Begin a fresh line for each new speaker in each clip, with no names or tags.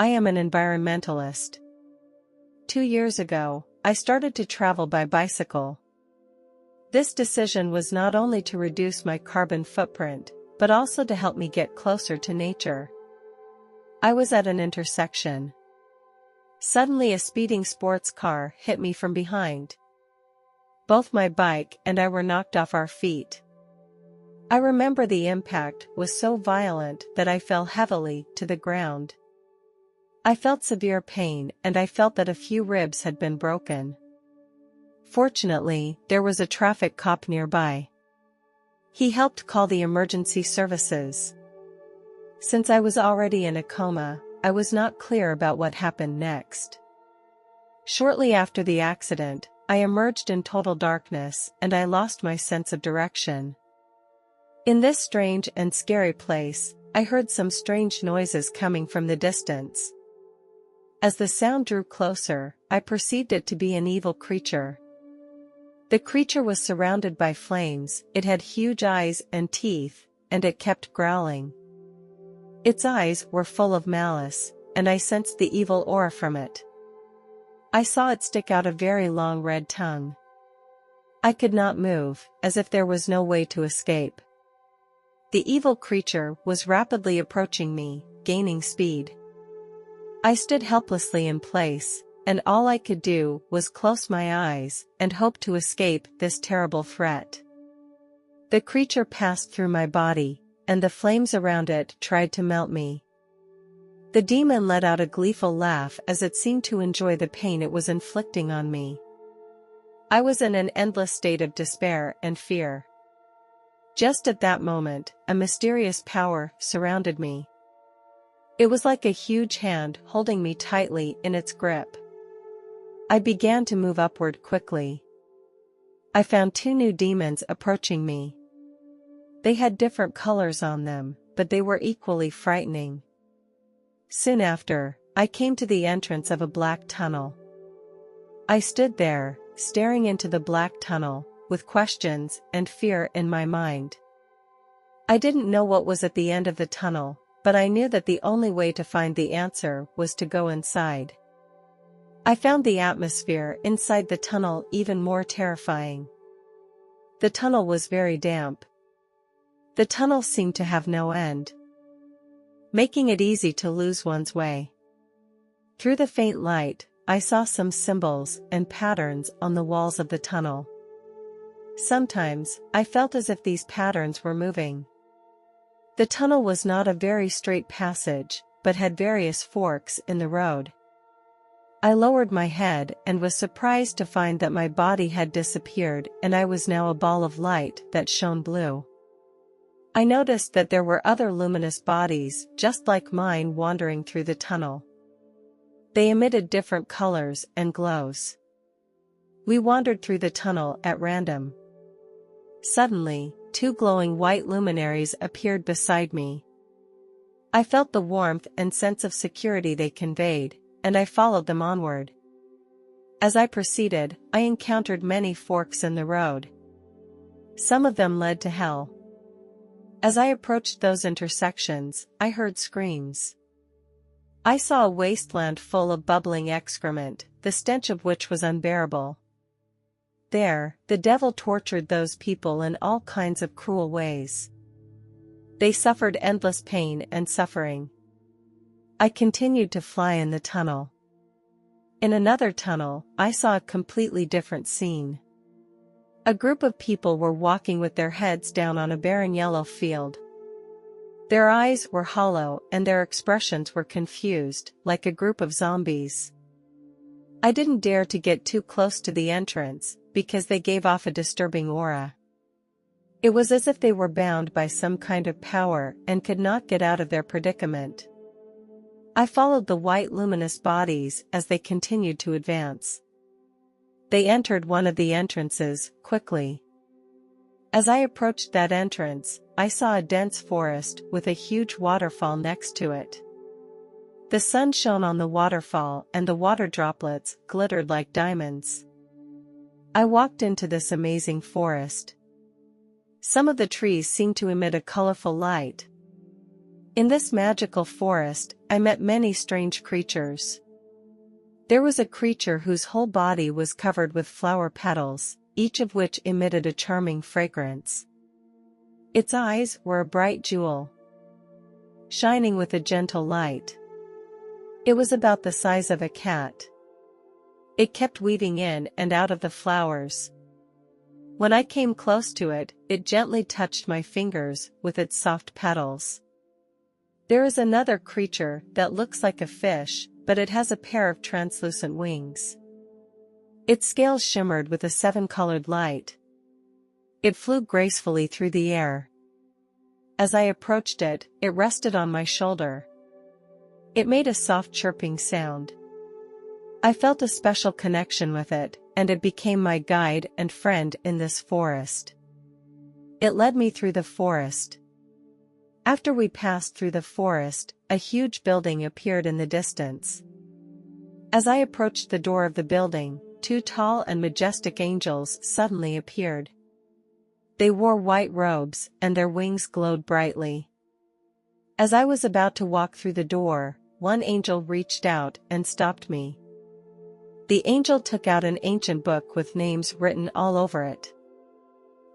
I am an environmentalist. 2 years ago, I started to travel by bicycle. This decision was not only to reduce my carbon footprint, but also to help me get closer to nature. I was at an intersection. Suddenly a speeding sports car hit me from behind. Both my bike and I were knocked off our feet. I remember the impact was so violent that I fell heavily to the ground. I felt severe pain and I felt that a few ribs had been broken. Fortunately, there was a traffic cop nearby. He helped call the emergency services. Since I was already in a coma, I was not clear about what happened next. Shortly after the accident, I emerged in total darkness and I lost my sense of direction. In this strange and scary place, I heard some strange noises coming from the distance. As the sound drew closer, I perceived it to be an evil creature. The creature was surrounded by flames, it had huge eyes and teeth, and it kept growling. Its eyes were full of malice, and I sensed the evil aura from it. I saw it stick out a very long red tongue. I could not move, as if there was no way to escape. The evil creature was rapidly approaching me, gaining speed. I stood helplessly in place, and all I could do was close my eyes and hope to escape this terrible threat. The creature passed through my body, and the flames around it tried to melt me. The demon let out a gleeful laugh as it seemed to enjoy the pain it was inflicting on me. I was in an endless state of despair and fear. Just at that moment, a mysterious power surrounded me. It was like a huge hand holding me tightly in its grip. I began to move upward quickly. I found 2 new demons approaching me. They had different colors on them, but they were equally frightening. Soon after, I came to the entrance of a black tunnel. I stood there, staring into the black tunnel, with questions and fear in my mind. I didn't know what was at the end of the tunnel, but I knew that the only way to find the answer was to go inside. I found the atmosphere inside the tunnel even more terrifying. The tunnel was very damp. The tunnel seemed to have no end, making it easy to lose one's way. Through the faint light, I saw some symbols and patterns on the walls of the tunnel. Sometimes, I felt as if these patterns were moving. The tunnel was not a very straight passage, but had various forks in the road. I lowered my head and was surprised to find that my body had disappeared and I was now a ball of light that shone blue. I noticed that there were other luminous bodies just like mine wandering through the tunnel. They emitted different colors and glows. We wandered through the tunnel at random. Suddenly, 2 glowing white luminaries appeared beside me. I felt the warmth and sense of security they conveyed, and I followed them onward. As I proceeded, I encountered many forks in the road. Some of them led to hell. As I approached those intersections, I heard screams. I saw a wasteland full of bubbling excrement, the stench of which was unbearable. There, the devil tortured those people in all kinds of cruel ways. They suffered endless pain and suffering. I continued to fly in the tunnel. In another tunnel, I saw a completely different scene. A group of people were walking with their heads down on a barren yellow field. Their eyes were hollow and their expressions were confused, like a group of zombies. I didn't dare to get too close to the entrance, because they gave off a disturbing aura. It was as if they were bound by some kind of power and could not get out of their predicament. I followed the white luminous bodies as they continued to advance. They entered one of the entrances, quickly. As I approached that entrance, I saw a dense forest with a huge waterfall next to it. The sun shone on the waterfall and the water droplets glittered like diamonds. I walked into this amazing forest. Some of the trees seemed to emit a colorful light. In this magical forest, I met many strange creatures. There was a creature whose whole body was covered with flower petals, each of which emitted a charming fragrance. Its eyes were a bright jewel, shining with a gentle light. It was about the size of a cat. It kept weaving in and out of the flowers. When I came close to it, it gently touched my fingers with its soft petals. There is another creature that looks like a fish, but it has a pair of translucent wings. Its scales shimmered with a seven-colored light. It flew gracefully through the air. As I approached it, it rested on my shoulder. It made a soft chirping sound. I felt a special connection with it, and it became my guide and friend in this forest. It led me through the forest. After we passed through the forest, a huge building appeared in the distance. As I approached the door of the building, two tall and majestic angels suddenly appeared. They wore white robes, and their wings glowed brightly. As I was about to walk through the door, one angel reached out and stopped me. The angel took out an ancient book with names written all over it.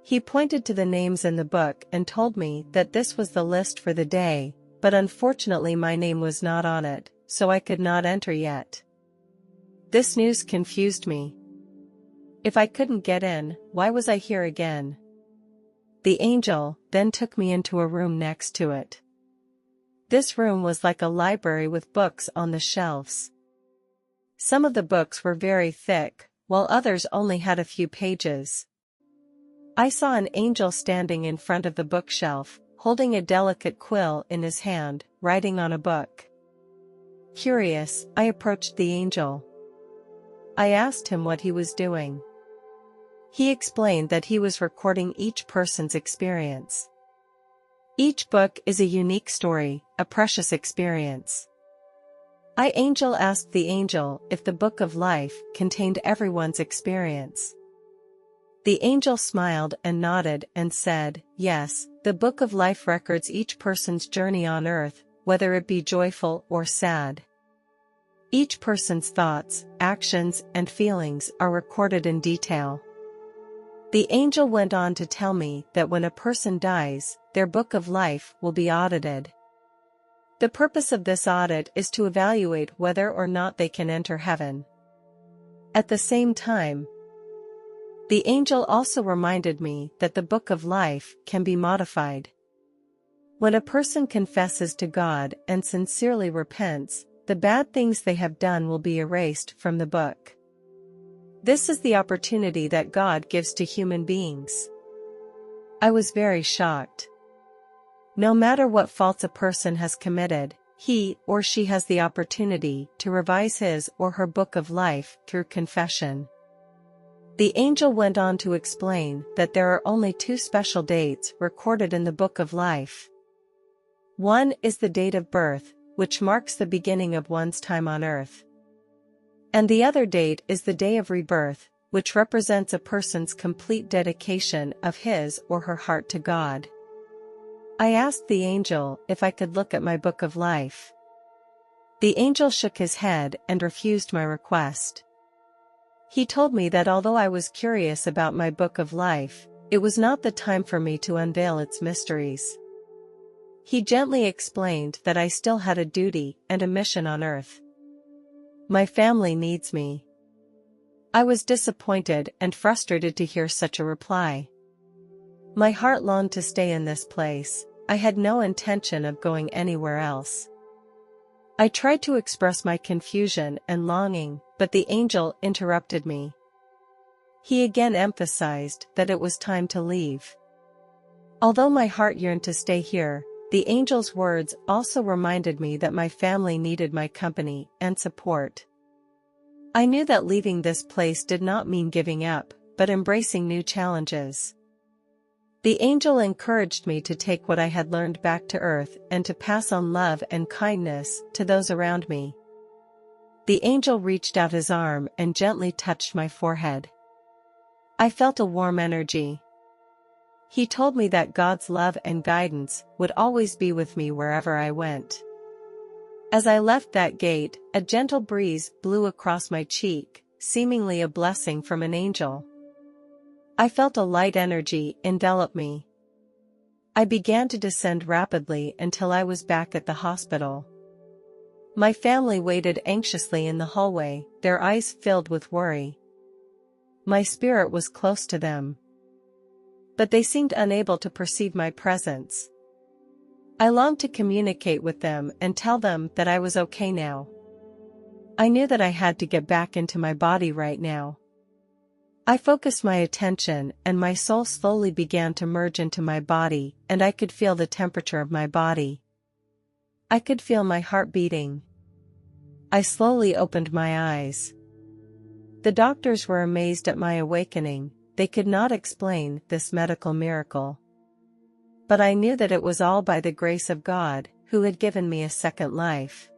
He pointed to the names in the book and told me that this was the list for the day, but unfortunately my name was not on it, so I could not enter yet. This news confused me. If I couldn't get in, why was I here again? The angel then took me into a room next to it. This room was like a library with books on the shelves. Some of the books were very thick, while others only had a few pages. I saw an angel standing in front of the bookshelf, holding a delicate quill in his hand, writing on a book. Curious, I approached the angel. I asked him what he was doing. He explained that he was recording each person's experience. Each book is a unique story, a precious experience. Angel asked the angel if the book of life contained everyone's experience. The angel smiled and nodded and said, yes, the book of life records each person's journey on earth, whether it be joyful or sad. Each person's thoughts, actions, and feelings are recorded in detail. The angel went on to tell me that when a person dies, their book of life will be audited. The purpose of this audit is to evaluate whether or not they can enter heaven. At the same time, the angel also reminded me that the book of life can be modified. When a person confesses to God and sincerely repents, the bad things they have done will be erased from the book. This is the opportunity that God gives to human beings. I was very shocked. No matter what faults a person has committed, he or she has the opportunity to revise his or her book of life through confession. The angel went on to explain that there are only two special dates recorded in the book of life. One is the date of birth, which marks the beginning of one's time on earth. And the other date is the day of rebirth, which represents a person's complete dedication of his or her heart to God. I asked the angel if I could look at my book of life. The angel shook his head and refused my request. He told me that although I was curious about my book of life, it was not the time for me to unveil its mysteries. He gently explained that I still had a duty and a mission on earth. My family needs me. I was disappointed and frustrated to hear such a reply. My heart longed to stay in this place. I had no intention of going anywhere else. I tried to express my confusion and longing, but the angel interrupted me. He again emphasized that it was time to leave. Although my heart yearned to stay here, the angel's words also reminded me that my family needed my company and support. I knew that leaving this place did not mean giving up, but embracing new challenges. The angel encouraged me to take what I had learned back to earth and to pass on love and kindness to those around me. The angel reached out his arm and gently touched my forehead. I felt a warm energy. He told me that God's love and guidance would always be with me wherever I went. As I left that gate, a gentle breeze blew across my cheek, seemingly a blessing from an angel. I felt a light energy envelop me. I began to descend rapidly until I was back at the hospital. My family waited anxiously in the hallway, their eyes filled with worry. My spirit was close to them, but they seemed unable to perceive my presence. I longed to communicate with them and tell them that I was okay now. I knew that I had to get back into my body right now. I focused my attention and my soul slowly began to merge into my body, and I could feel the temperature of my body. I could feel my heart beating. I slowly opened my eyes. The doctors were amazed at my awakening. They could not explain this medical miracle. But I knew that it was all by the grace of God, who had given me a second life.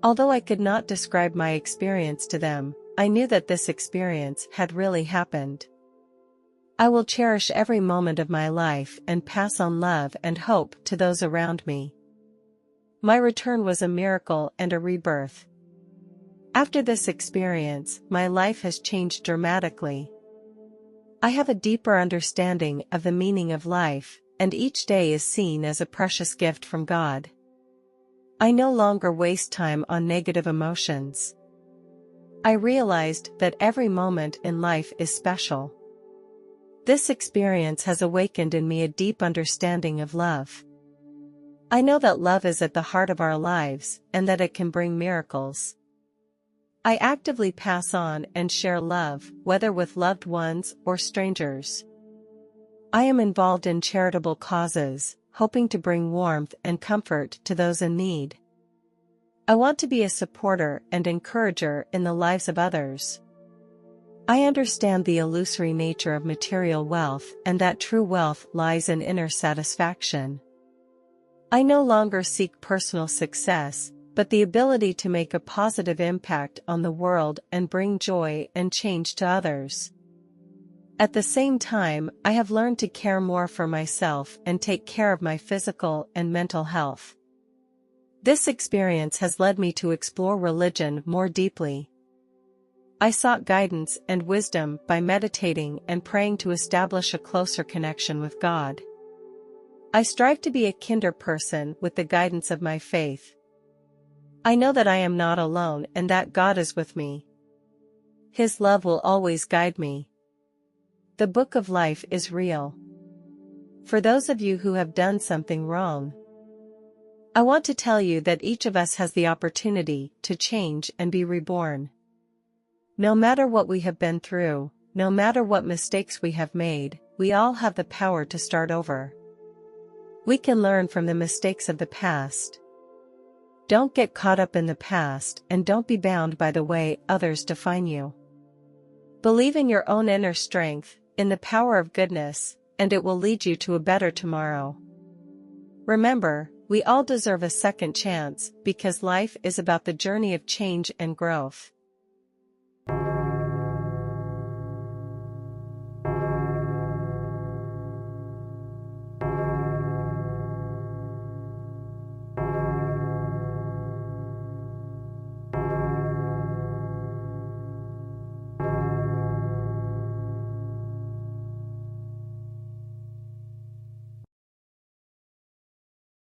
Although I could not describe my experience to them, I knew that this experience had really happened. I will cherish every moment of my life and pass on love and hope to those around me. My return was a miracle and a rebirth. After this experience, my life has changed dramatically. I have a deeper understanding of the meaning of life, and each day is seen as a precious gift from God. I no longer waste time on negative emotions. I realized that every moment in life is special. This experience has awakened in me a deep understanding of love. I know that love is at the heart of our lives and that it can bring miracles. I actively pass on and share love, whether with loved ones or strangers. I am involved in charitable causes, hoping to bring warmth and comfort to those in need. I want to be a supporter and encourager in the lives of others. I understand the illusory nature of material wealth and that true wealth lies in inner satisfaction. I no longer seek personal success, but the ability to make a positive impact on the world and bring joy and change to others. At the same time, I have learned to care more for myself and take care of my physical and mental health. This experience has led me to explore religion more deeply. I sought guidance and wisdom by meditating and praying to establish a closer connection with God. I strive to be a kinder person with the guidance of my faith. I know that I am not alone and that God is with me. His love will always guide me. The book of life is real. For those of you who have done something wrong, I want to tell you that each of us has the opportunity to change and be reborn. No matter what we have been through, no matter what mistakes we have made, we all have the power to start over. We can learn from the mistakes of the past. Don't get caught up in the past and don't be bound by the way others define you. Believe in your own inner strength, in the power of goodness, and it will lead you to a better tomorrow. Remember, we all deserve a second chance because life is about the journey of change and growth.